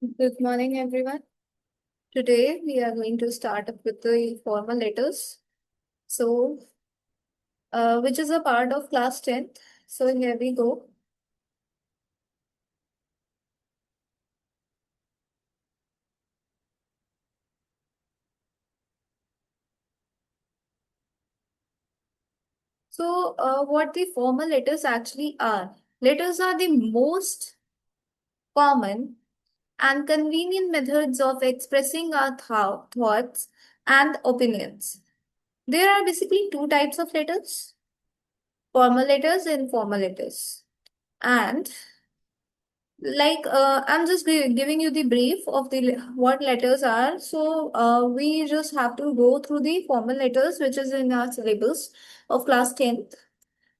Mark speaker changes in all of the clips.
Speaker 1: Good morning, everyone. Today we are going to start up with the formal letters. So, which is a part of class 10th. So, here we go. So, what the formal letters actually are? Letters are the most common and convenient methods of expressing our thoughts and opinions. There are basically two types of letters: formal letters and informal letters. And I'm just giving you the brief of the what letters are. So we just have to go through the formal letters which is in our syllabus of class 10th.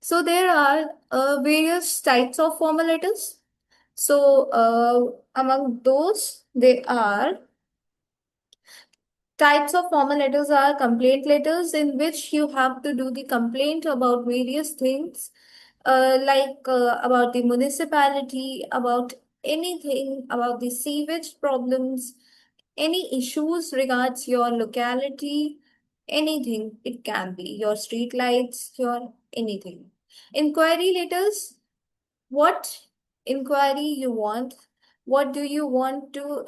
Speaker 1: So there are various types of formal letters. So among those they are types of formal letters are complaint letters, in which you have to do the complaint about various things, about the municipality, about anything, about the sewage problems, any issues regards your locality, anything it can be, your street lights, your anything. Inquiry letters, what inquiry you want, what do you want to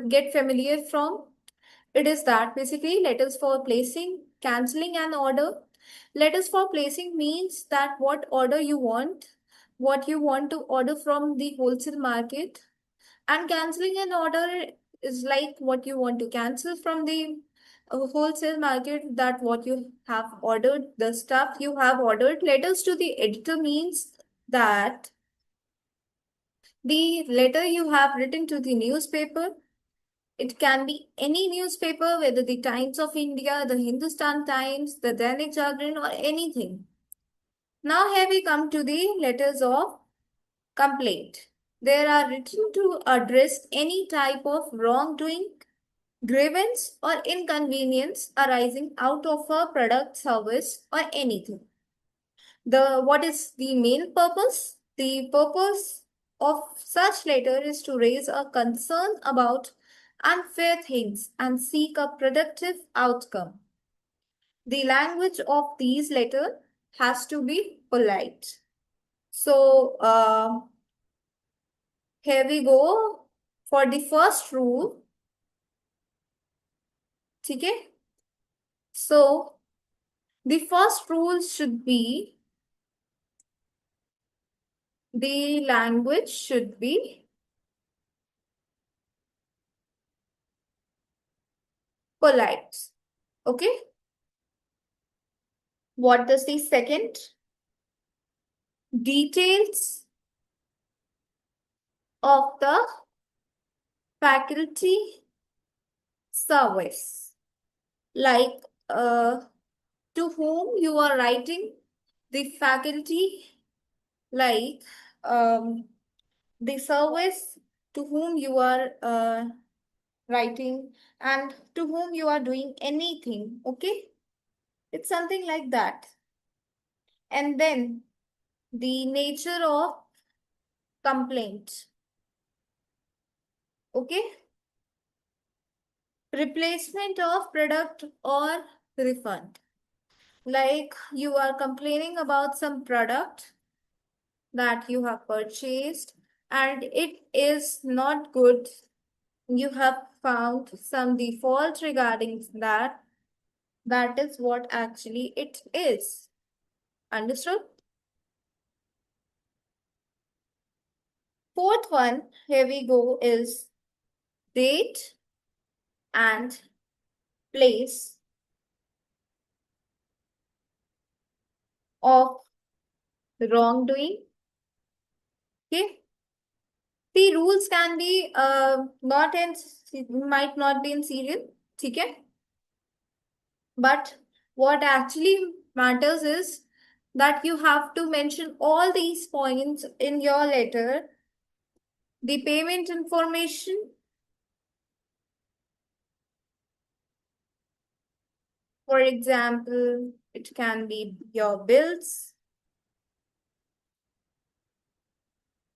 Speaker 1: get familiar from? It is that basically letters for placing, cancelling an order. Letters for placing means that what order you want, what you want to order from the wholesale market. And cancelling an order is like what you want to cancel from the wholesale market, that what you have ordered, the stuff you have ordered. Letters to the editor means that the letter you have written to the newspaper, it can be any newspaper, whether the Times of India, the Hindustan Times, the Dainik Jagran, or anything. Now, here we come to the letters of complaint. They are written to address any type of wrongdoing, grievance, or inconvenience arising out of a product, service, or anything. What is the main purpose? The purpose of such letter is to raise a concern about unfair things and seek a productive outcome. The language of these letters has to be polite. So here we go for the first rule. Okay? So the first rule should be the language should be polite. Okay? What does the second? Details of the faculty service, like to whom you are writing, the faculty, like the service to whom you are writing, and to whom you are doing anything. Okay, it's something like that. And then the nature of complaint. Okay, replacement of product or refund. Like you are complaining about some product that you have purchased and it is not good. You have found some default regarding that. That is what actually it is. Understood? Fourth one, here we go, is date and place of wrongdoing. Okay. The rules can be not in, might not be in serial. Okay. But what actually matters is that you have to mention all these points in your letter. The payment information, for example, it can be your bills,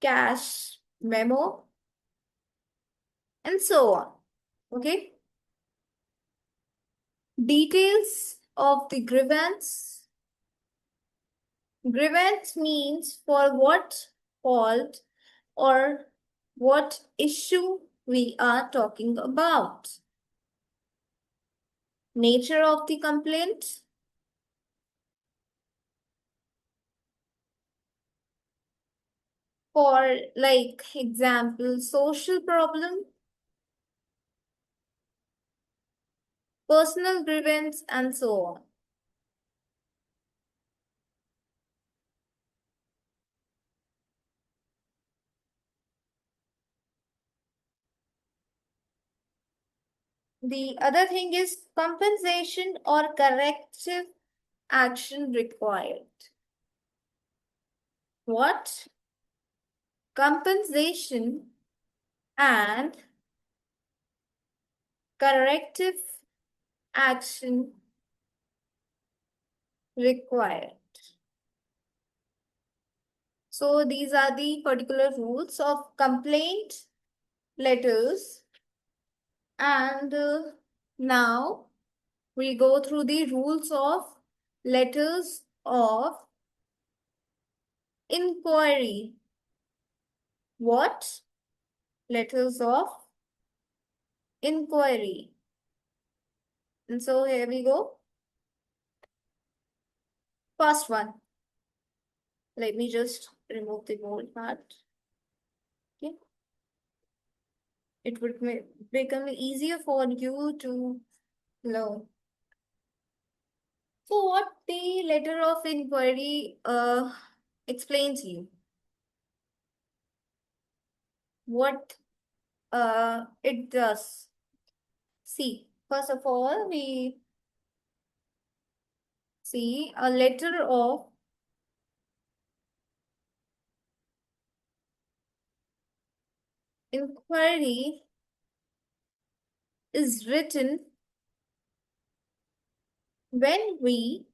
Speaker 1: cash memo, and so on. Okay. Details of the grievance. Grievance means for what fault or what issue we are talking about. Nature of the complaint. For like example, social problem, personal grievance, and so on. The other thing is compensation or corrective action required. What? Compensation and corrective action required. So these are the particular rules of complaint letters. And now we go through the rules of letters of inquiry. What? Letters of inquiry. And so here we go. First one. Let me just remove the bold part. Okay. It would become easier for you to learn. So what the letter of inquiry explains you? What it does. See, first of all, we see a letter of inquiry is written when we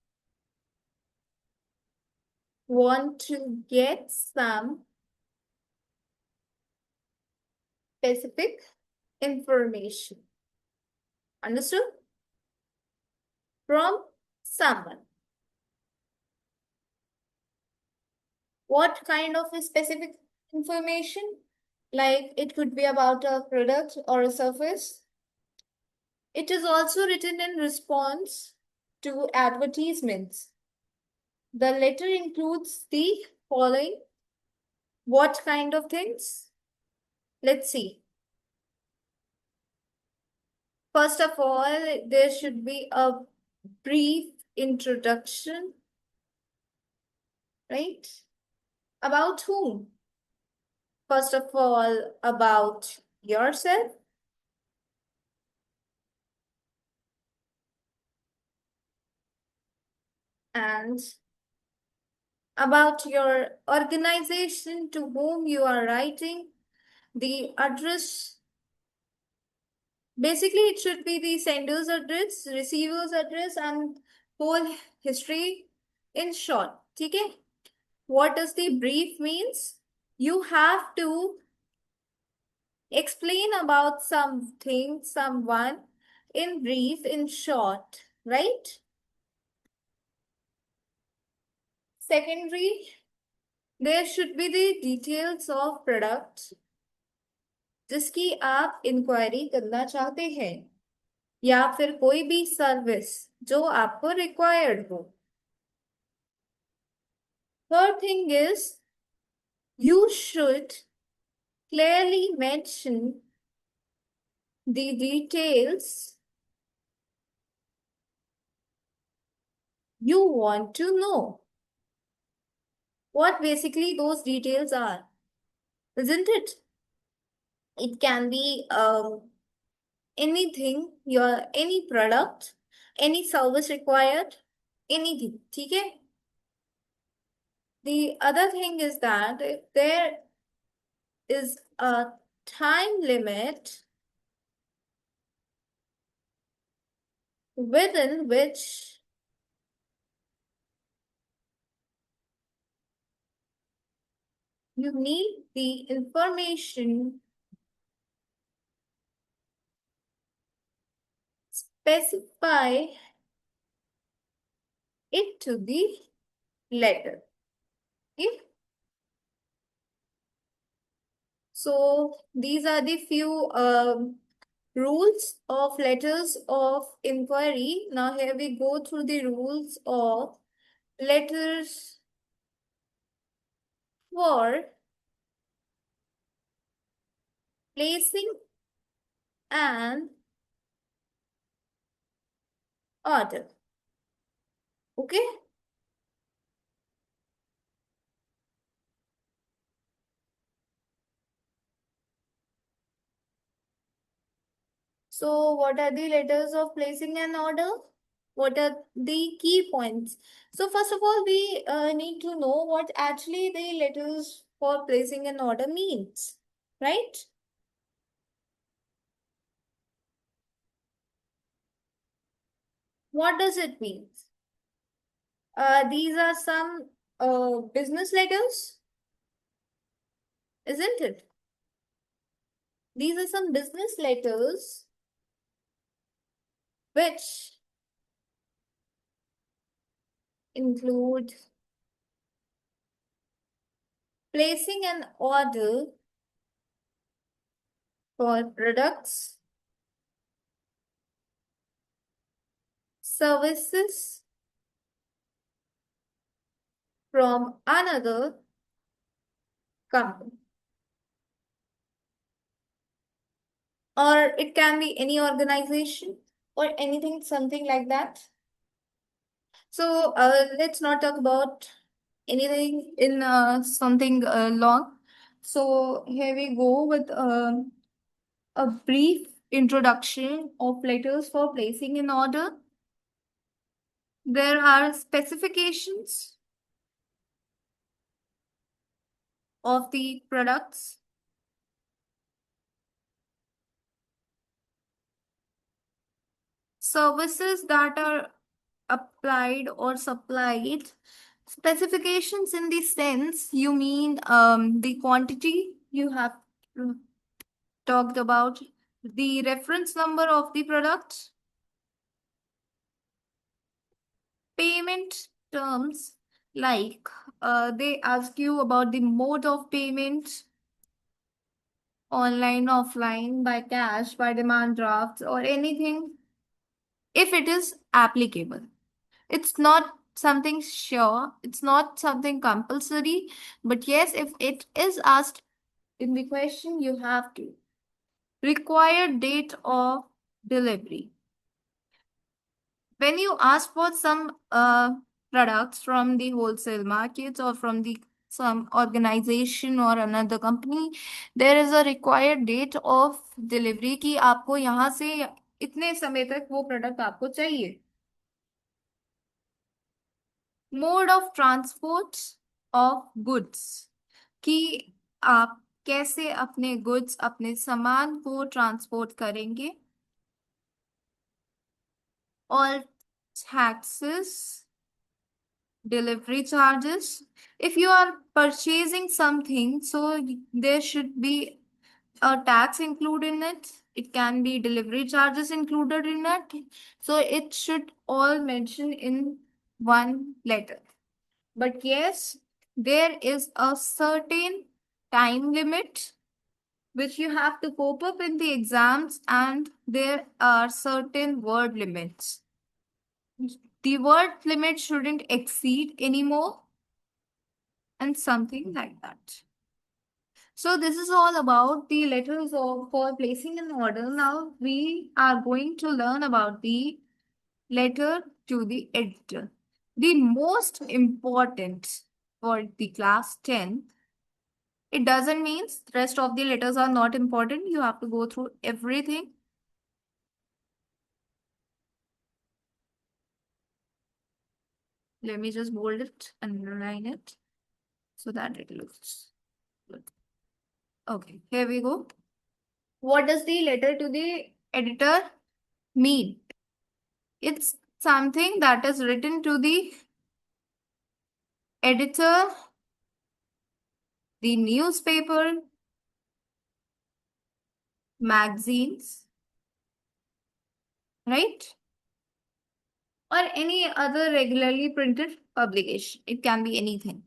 Speaker 1: want to get some specific information. Understood? From someone. What kind of a specific information? Like it could be about a product or a service. It is also written in response to advertisements. The letter includes the following. What kind of things? Let's see. First of all, there should be a brief introduction, right? About whom? First of all, about yourself. And about your organization to whom you are writing, the address. Basically, it should be the sender's address, receiver's address, and whole history in short. Okay? What does the brief means? You have to explain about something, someone in brief, in short, right? Secondary, there should be the details of product जिसकी आप inquiry करना चाहते हैं या फिर कोई भी service जो आपको रिक्वायर्ड हो. Third thing is you should clearly mention the details you want to know. What basically those details are, isn't it? It can be anything, your any product, any service required, anything. Okay? The other thing is that if there is a time limit within which you need the information specify it to the letter. Okay? So these are the few rules of letters of inquiry. Now here we go through the rules of letters for placing an order. Okay? So what are the letters of placing an order? What are the key points? So first of all, we need to know what actually the letters for placing an order means, right? What does it mean? These are some business letters, isn't it? These are some business letters which include placing an order for products, services from another company. Or it can be any organization or anything, something like that. So let's not talk about anything in something long. So here we go with a brief introduction of letters for placing an order. There are specifications of the products, services that are applied or supplied. Specifications in the sense you mean the quantity you have talked about, the reference number of the product, payment terms like they ask you about the mode of payment, online, offline, by cash, by demand drafts, or anything if it is applicable. It's not something sure, it's not something compulsory, but yes, if it is asked in the question, you have to. Required date of delivery. When you ask for some products from the wholesale markets or from the some organization or another company, there is a required date of delivery कि आपको यहाँ से इतने समय तक वो product आपको चाहिए. Mode of transport of goods कि आप कैसे अपने गुड्स अपने सामान को ट्रांसपोर्ट करेंगे. All taxes, delivery charges. If you are purchasing something, so there should be a tax included in it. It can be delivery charges included in it. So it should all mention in one letter. But yes, there is a certain time limit which you have to cope up in the exams, and there are certain word limits. The word limit shouldn't exceed anymore, and something like that. So this is all about the letters of for placing an order. Now we are going to learn about the letter to the editor. The most important for the class 10. It doesn't mean the rest of the letters are not important. You have to go through everything. Let me just bold it and underline it so that it looks good. Okay, here we go. What does the letter to the editor mean? It's something that is written to the editor, the newspaper, magazines, right? Or any other regularly printed publication. It can be anything.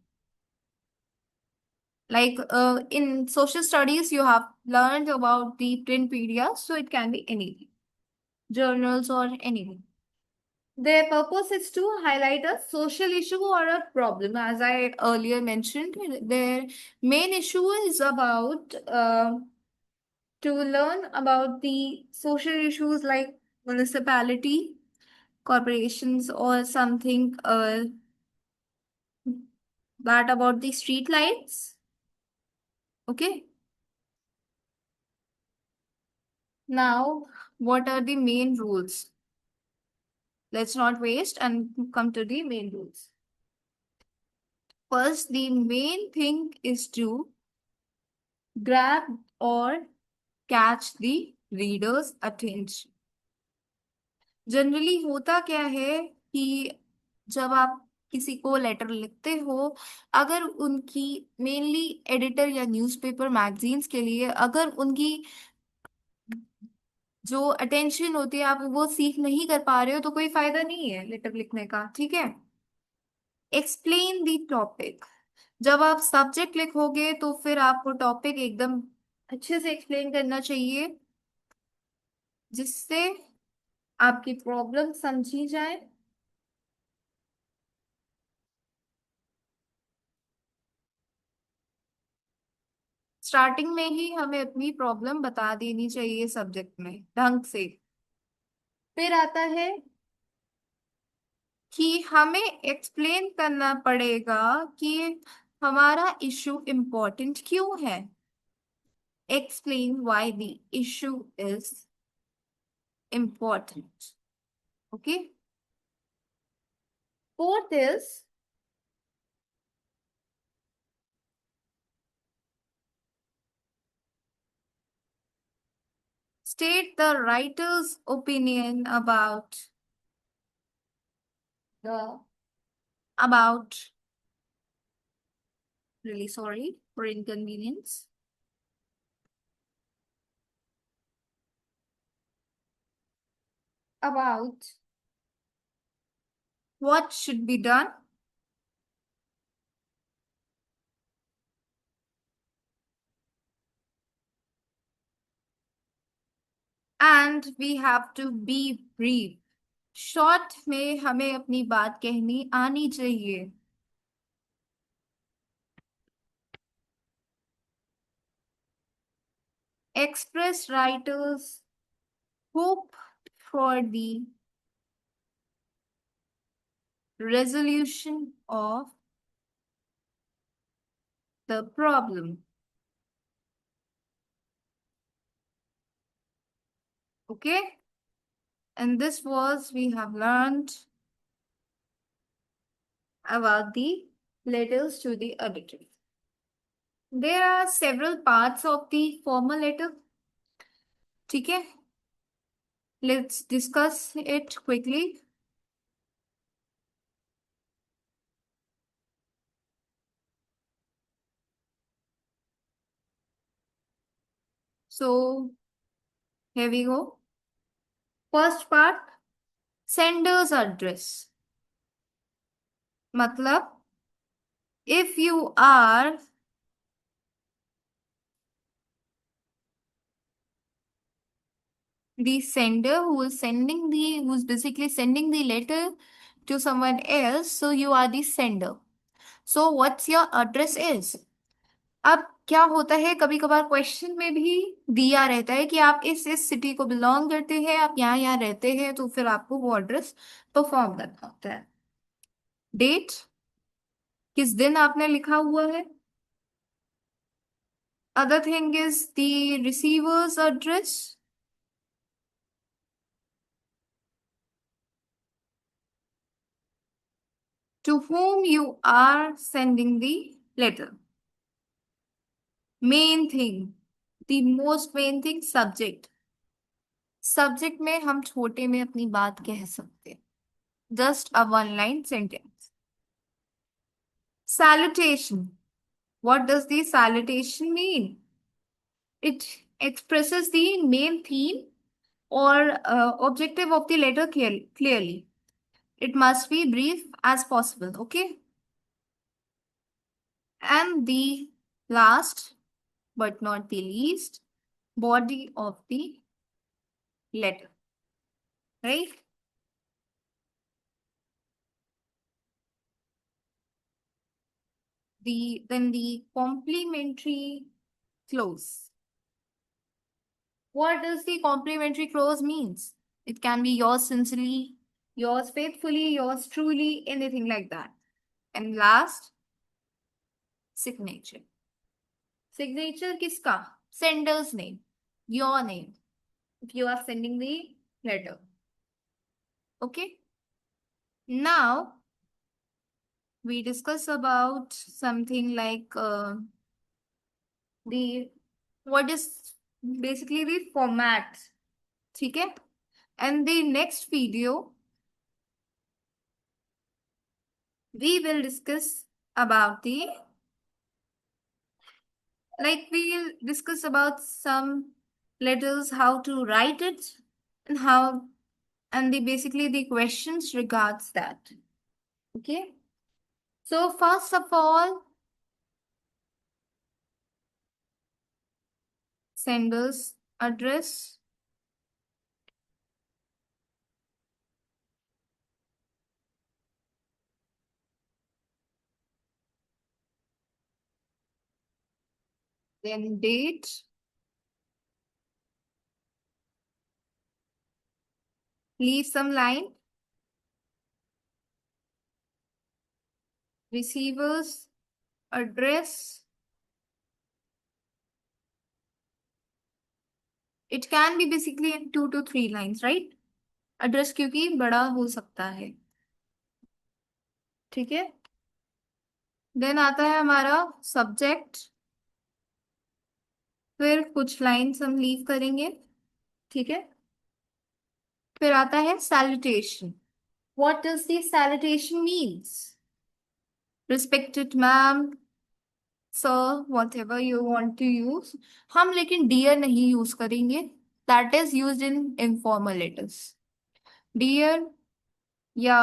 Speaker 1: Like in social studies, you have learned about the print media, so it can be anything, journals or anything. Their purpose is to highlight a social issue or a problem. As I earlier mentioned, their main issue is about to learn about the social issues like municipality, corporations, or something that about the street lights. Okay. Now, what are the main rules? Let's not waste and come to the main rules. First, the main thing is to grab or catch the reader's attention. Generally होता क्या है कि जब आप किसी को letter लिखते हो, अगर उनकी मेनली एडिटर या न्यूज़पेपर मैगजीन्स के लिए अगर उनकी जो अटेंशन होती है आप वो सीख नहीं कर पा रहे हो तो कोई फायदा नहीं है लेटर लिखने का, ठीक है? Explain the topic. जब आप सब्जेक्ट लिखोगे तो फिर आपको टॉपिक एकदम अच्छे से एक्सप्लेन करना चाहिए जिससे आपकी प्रॉब्लम समझी जाए। स्टार्टिंग में ही हमें अपनी प्रॉब्लम बता देनी चाहिए सब्जेक्ट में ढंग से। फिर आता है कि हमें एक्सप्लेन करना पड़ेगा कि हमारा इशू इम्पोर्टेंट क्यों है। Explain why the issue is important. Okay. Fourth is state the writer's opinion the about really sorry for inconvenience about what should be done and we have to be brief. Short में हमें अपनी बात कहनी आनी चाहिए। Express writers hope for the resolution of the problem. Okay, and this was we have learned about the letters to the editor. There are several parts of the formal letter. ठीक है, let's discuss it quickly. So here we go. First part, sender's address. मतलब if you are the sender who's basically sending the letter to someone else, so you are the sender. So what's your address is? अब क्या होता है कभी कभार question में भी दिया रहता है कि आप इस सिटी को बिलोंग करते हैं, आप यहाँ यहाँ रहते हैं, तो फिर आपको वो एड्रेस परफॉर्म करना होता है। डेट, किस दिन आपने लिखा हुआ है। Other thing is the receiver's address, to whom you are sending the letter. Main thing, the most main thing, subject. Subject में हम छोटे में अपनी बात कह सकते हैं, just a one line sentence. salutation, what does the salutation mean? It expresses the main theme or objective of the letter clearly. It must be brief as possible, okay? And the last but not the least, body of the letter, right? Then the complementary clause. What does the complementary clause means? It can be yours sincerely, yours faithfully, yours truly, anything like that. And last, signature. Signature किसका? Sender's name, your name. If you are sending the letter. Okay. Now we discuss about something like the what is basically the format. ठीक है? And the next video we will discuss about the we'll discuss about some letters, how to write it, and how and the basically the questions regards that. Okay. So first of all, sender's address, then date, leave some line, receiver's address. It can be basically in 2 to 3 lines, right? Address क्योंकि बड़ा हो सकता है. ठीक है. Then आता है हमारा सब्जेक्ट. फिर कुछ लाइन्स हम लीव करेंगे. ठीक है. फिर आता है salutation. What does the salutation means? Respected ma'am, sir, whatever you want to use. हम लेकिन dear नहीं यूज करेंगे. That is used in informal letters. Dear या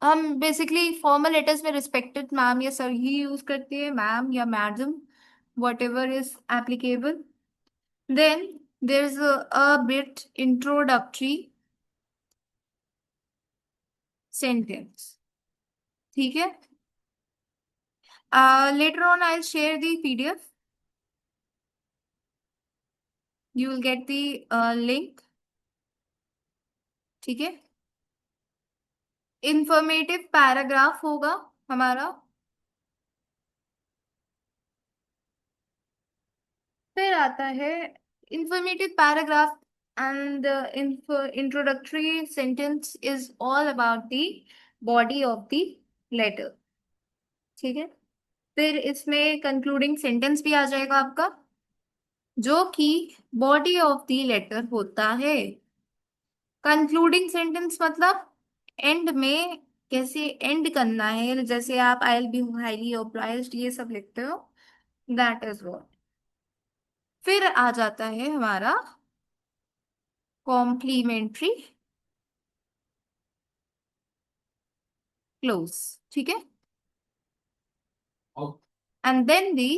Speaker 1: हम बेसिकली फॉर्मल लेटर्स में रिस्पेक्टेड मैम या सर ही यूज करते हैं. मैम या madam, whatever is applicable. Then there is a bit introductory sentence. ठीक है. Letter on I share the PDF. You will get the link. ठीक है. इंफॉर्मेटिव पैराग्राफ होगा हमारा. फिर आता है informative paragraph and the introductory sentence is all about the body of the letter. ठीक है. फिर इसमें कंक्लूडिंग सेंटेंस भी आ जाएगा आपका, जो कि बॉडी ऑफ द लेटर होता है. कंक्लूडिंग सेंटेंस मतलब एंड में कैसे एंड करना है, जैसे आप I will be highly obliged ये सब लिखते हो, दैट इज व्हाट. फिर आ जाता है हमारा कॉम्प्लीमेंट्री क्लोज. ठीक है. And then the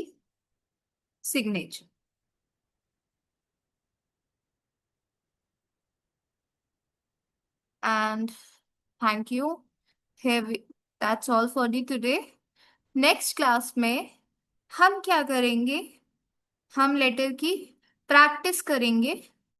Speaker 1: signature. And thank you. Here that's all for the today. Next class में हम क्या करेंगे, हम लेटर की प्रैक्टिस करेंगे.